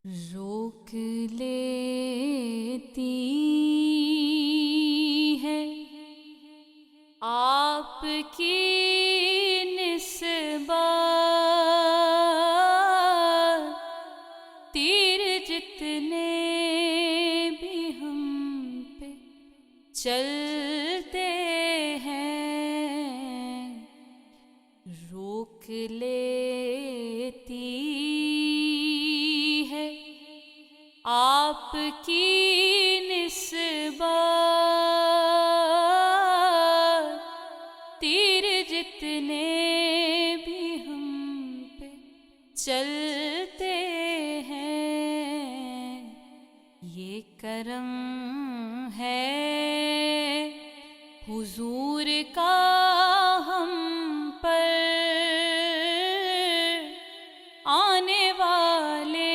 روک لیتی ہے آپ کی نسبت، تیر جتنے بھی ہم پہ چلتے ہیں، روک لیتی ہے آپ کی نسبت، تیر جتنے بھی ہم پہ چلتے ہیں، یہ کرم ہے حضور کا ہم پر، آنے والے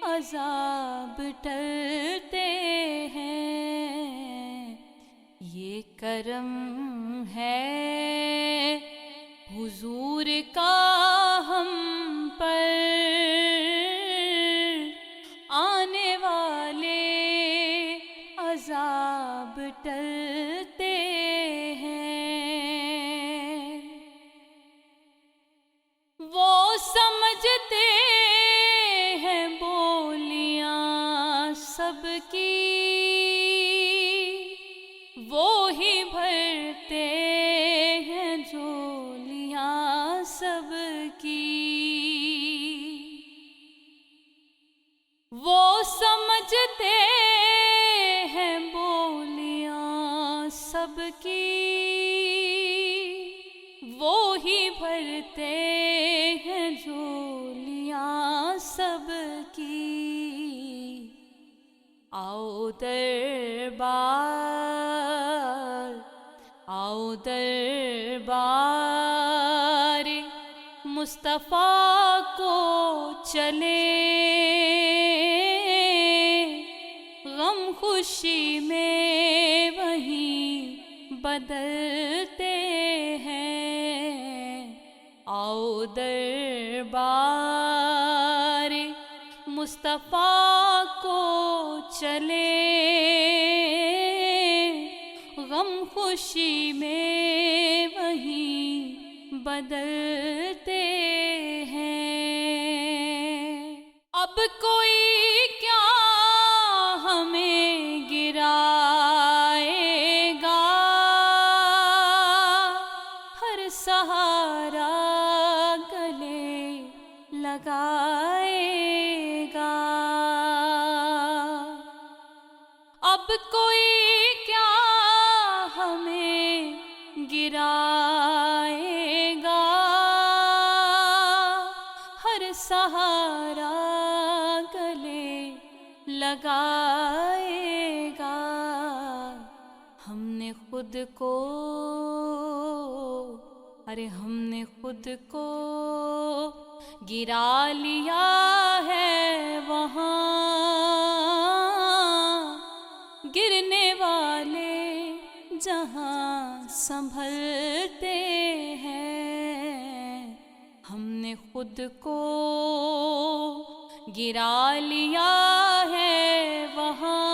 عذاب ٹلتے ہیں، یہ کرم ہے حضور کا ہم پر، آنے والے عذاب ٹلتے ہیں۔ وہ سمجھتے ہیں بولیاں سب کی، وہی بھرتے ہیں جھولیاں سب کی۔ وہ سمجھتے ہیں بولیاں سب کی، وہی بھرتے ہیں جھولیاں سب کی۔ آؤ دربار، آؤ دربار مصطفیٰ کو چلے، غم خوشی میں وہیں بدلتے ہیں۔ آؤ دربار مصطفیٰ کو چلے، غم خوشی میں وہیں بدلتے ہیں۔ اب کوئی کیا ہمیں گرائے گا، ہر سہارا گلے لگائے گا۔ اب کوئی کیا ہمیں گرائے گا، ہر سہارا گلے لگائے گا۔ ہم نے خود کو، ارے ہم نے خود کو گرا لیا ہے وہاں، گرنے والے جہاں سنبھلتے ہیں۔ ہم نے خود کو گرا لیا ہے وہاں،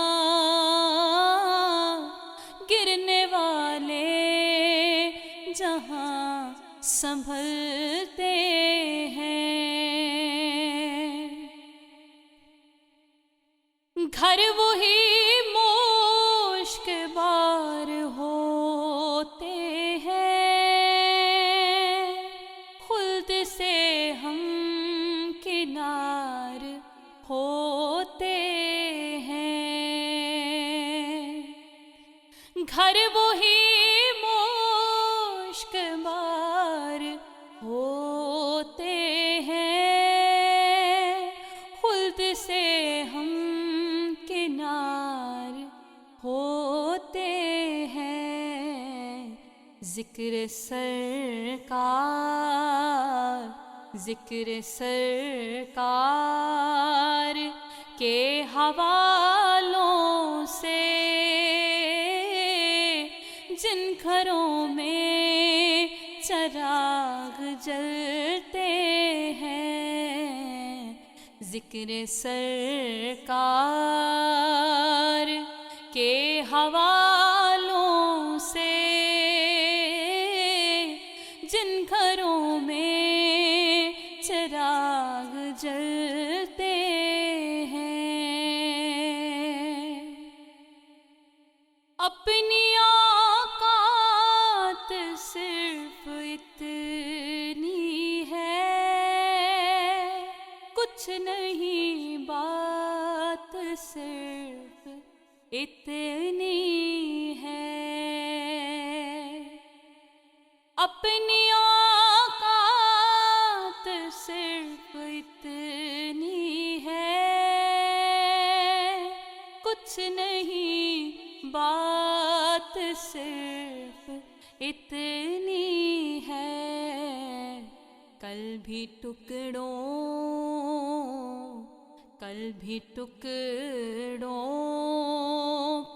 گرنے والے جہاں سنبھلتے ہیں۔ گھر وہی مشک بار ہوتے ہیں، خلد سے ہم کنار ہوتے ہیں۔ گھر وہی مشک بار ہوتے ہیں، خلد سے ہم کنار ہوتے ہیں۔ ذکر سرکار، ذکر سرکار کے حوالوں سے، جن گھروں میں چراغ جلتے ہیں، ذکر سرکار کے حوالوں سے جن گھروں میں چراغ جلتے ہیں، اپنی اوقات صرف اتنی ہے، کچھ نہیں بات صرف اتنی ہے، اپنی اوقات صرف اتنی ہے، کچھ نہیں بات صرف اتنی ہے، کل بھی ٹکڑوں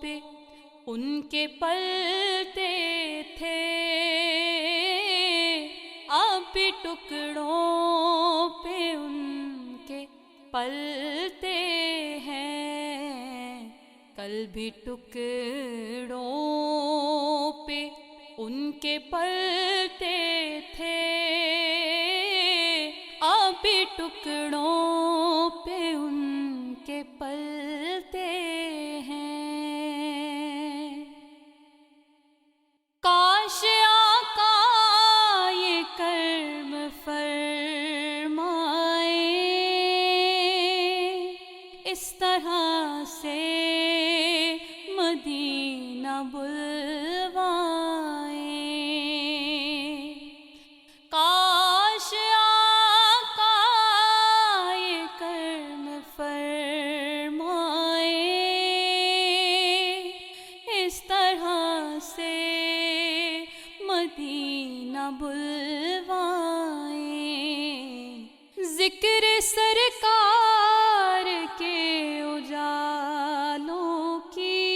پہ ان کے پلتے تھے، اب بھی ٹکڑوں پہ ان کے پلتے ہیں، کل بھی ٹکڑوں پہ ان کے پلتے تھے، اب بھی ٹکڑوں پہ ان کے پلتے ہیں۔ کاش آقا یہ کرم فرمائے، اس طرح سے مدینہ بلوائیں، کاش آقا یہ کرم فرمائے، اس طرح سے مدینہ بلوائیں، ذکر سرکار کے اجالوں کی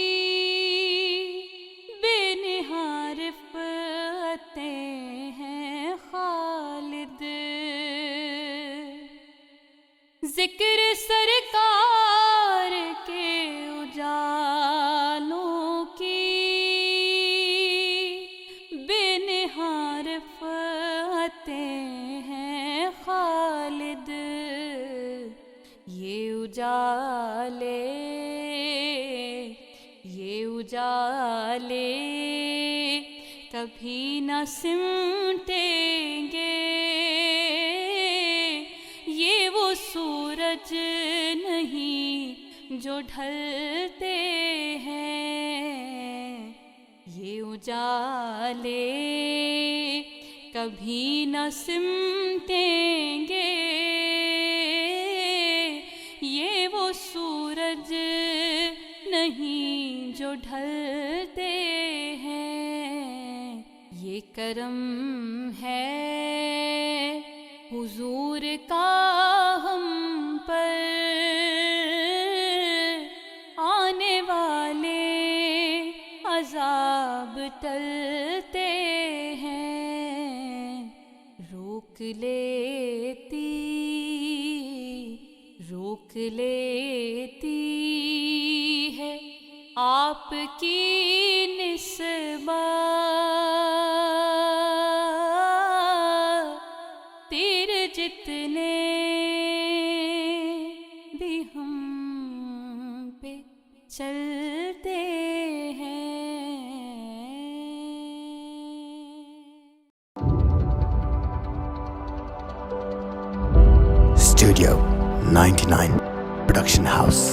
بے نہار رفعتیں ہیں خالد، ذکر سرکار کے اجالوں کی بے نہار رفعتیں ہیں خالد، یہ اجالے کبھی نہ سمٹیں گے، یہ وہ سورج نہیں جو ڈھلتے ہیں، یہ اجالے کبھی نہ سمٹیں گے، یہ وہ سورج نہیں جو ڈھلتے ہیں، یہ کرم ہے حضور کا ہم پر، آنے والے عذاب ٹلتے ہیں، روک لیتی ہے آپ کی نسبت، تیر جتنے بھی ہم پہ چلتے ہیں۔ Studio 99 Production House.